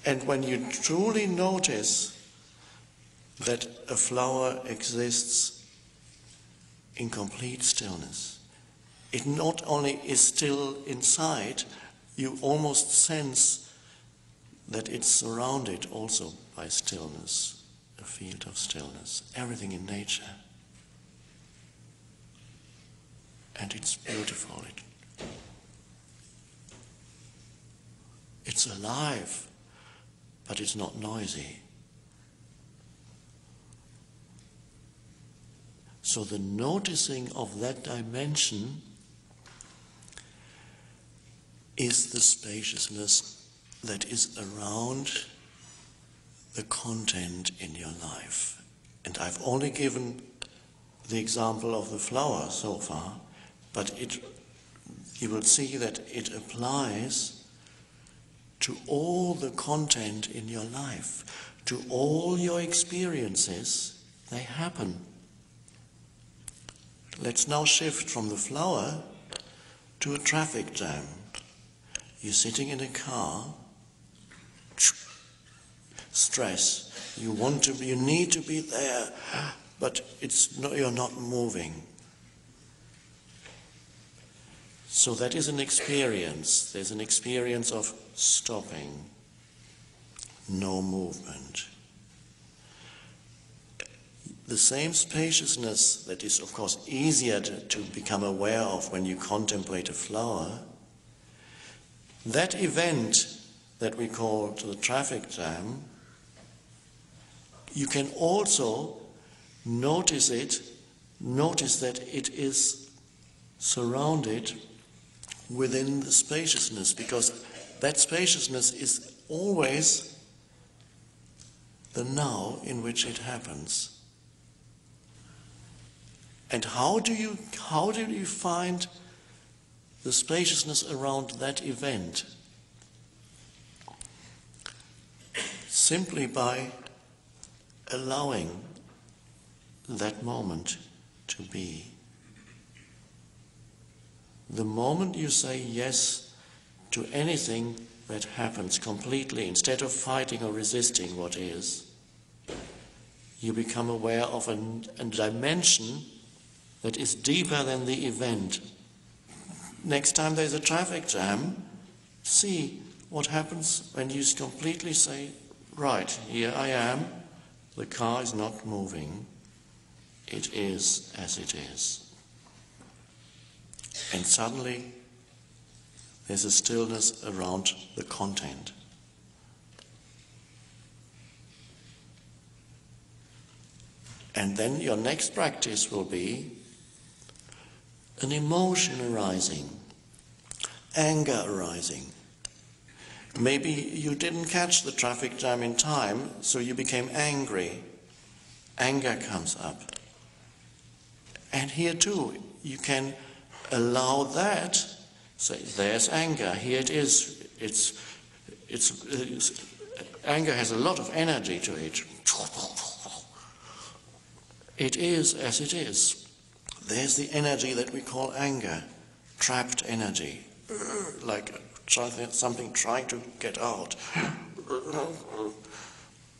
And when you truly notice that a flower exists in complete stillness, it not only is still inside, you almost sense that it's surrounded also by stillness, a field of stillness, everything in nature. And it's beautiful. It's alive, but it's not noisy. So the noticing of that dimension is the spaciousness that is around the content in your life. And I've only given the example of the flower so far, but you will see that it applies to all the content in your life, to all your experiences. They happen. Let's now shift from the flower to a traffic jam. You're sitting in a car, stress. You need to be there, but you're not moving. So that is an experience. There's an experience of stopping, no movement. The same spaciousness that is, of course, easier to become aware of when you contemplate a flower, that event that we call the traffic jam, you can also notice that it is surrounded within the spaciousness, because that spaciousness is always the now in which it happens. And how do you find the spaciousness around that event? Simply by allowing that moment to be. The moment you say yes to anything that happens completely, instead of fighting or resisting what is, you become aware of a dimension that is deeper than the event. Next time there's a traffic jam, see what happens when you completely say, right, here I am, the car is not moving, it is as it is. And suddenly there's a stillness around the content. And then your next practice will be an emotion arising, anger arising. Maybe you didn't catch the traffic jam in time, so you became angry. Anger comes up. And here too, you can allow that, say, there's anger, here it is. Anger has a lot of energy to it. It is as it is. There's the energy that we call anger, trapped energy, like something trying to get out.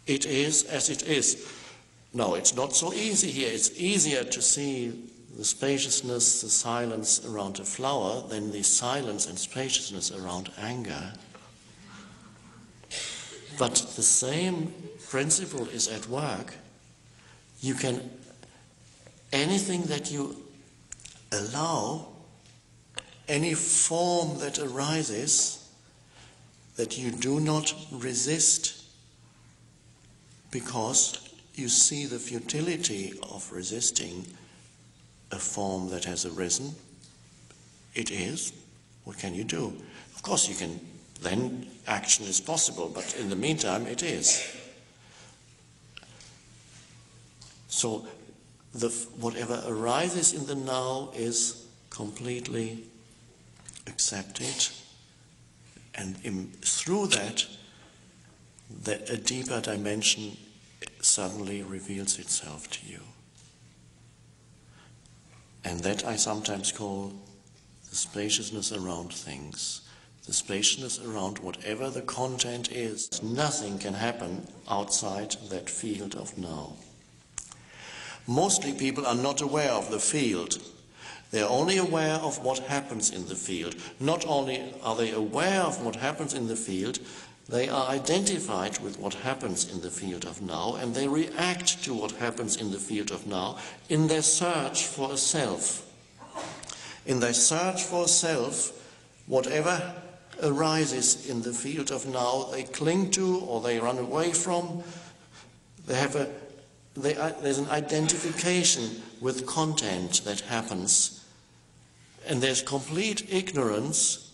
It is as it is. No, it's not so easy here. It's easier to see the spaciousness, the silence around a flower than the silence and spaciousness around anger. But the same principle is at work. You can, anything that you allow, any form that arises, that you do not resist because you see the futility of resisting a form that has arisen. It is. What can you do? Of course you can, then action is possible, but in the meantime it is. So whatever arises in the now is completely accepted, and through that a deeper dimension suddenly reveals itself to you. And that I sometimes call the spaciousness around things, the spaciousness around whatever the content is. Nothing can happen outside that field of now. Mostly people are not aware of the field. They are only aware of what happens in the field. Not only are they aware of what happens in the field, they are identified with what happens in the field of now, and they react to what happens in the field of now in their search for a self. In their search for a self, whatever arises in the field of now, they cling to or they run away from. There's an identification with content that happens, and there's complete ignorance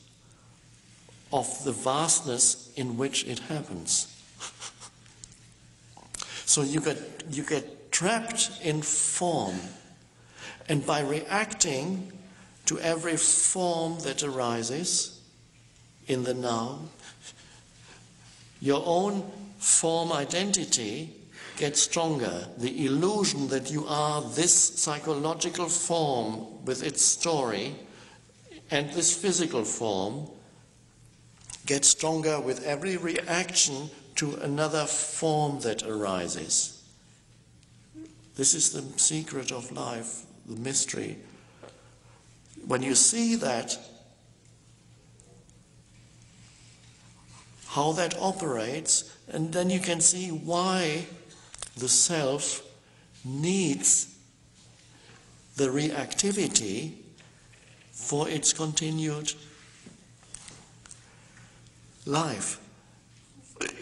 of the vastness in which it happens. So you get trapped in form, and by reacting to every form that arises in the now, your own form identity gets stronger. The illusion that you are this psychological form with its story and this physical form gets stronger with every reaction to another form that arises. This is the secret of life, the mystery. When you see that, how that operates, and then you can see why the self needs the reactivity for its continued life.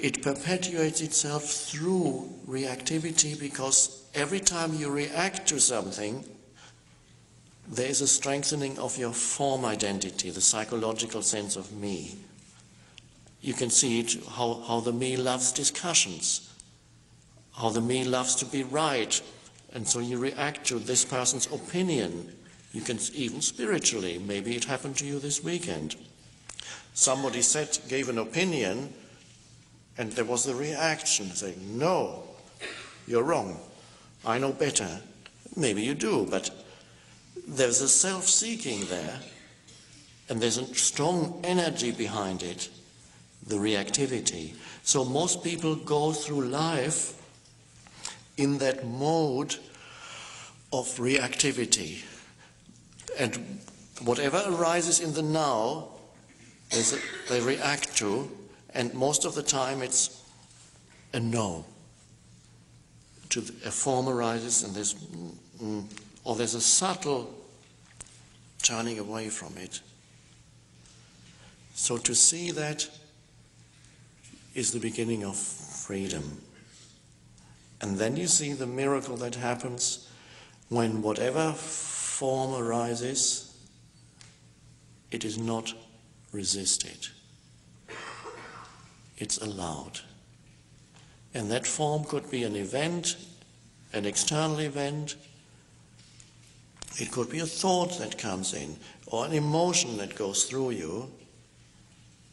It perpetuates itself through reactivity, because every time you react to something, there is a strengthening of your form identity, the psychological sense of me. You can see it, how the me loves discussions, how the me loves to be right, and so you react to this person's opinion. You can, even spiritually, maybe it happened to you this weekend. Somebody gave an opinion, and there was a reaction saying, no, you're wrong, I know better. Maybe you do, but there's a self-seeking there, and there's a strong energy behind it, the reactivity. So most people go through life in that mode of reactivity. And whatever arises in the now, they react to, and most of the time it's a no. A form arises, and there's a subtle turning away from it. So to see that is the beginning of freedom. And then you see the miracle that happens when whatever form arises, it is not resisted. It's allowed. And that form could be an event, an external event. It could be a thought that comes in, or an emotion that goes through you.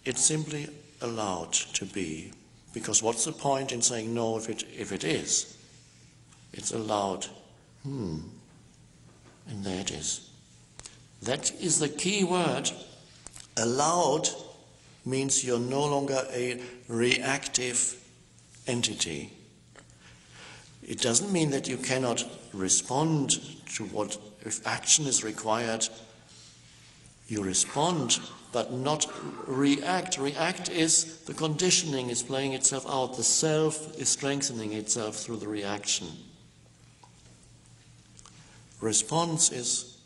It's simply allowed to be, because what's the point in saying no if it is? It's allowed. And there it is. That is the key word. Allowed means you're no longer a reactive entity. It doesn't mean that you cannot respond to what, if action is required, you respond, but not react. React is the conditioning is playing itself out. The self is strengthening itself through the reaction. Response is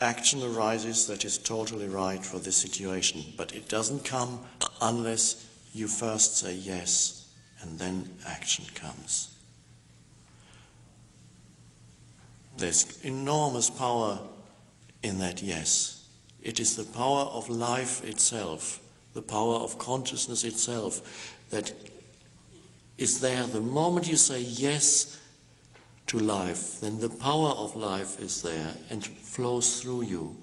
action arises that is totally right for this situation, but it doesn't come unless you first say yes, and then action comes. There's enormous power in that yes. It is the power of life itself, the power of consciousness itself that is there. The moment you say yes to life, then the power of life is there and flows through you.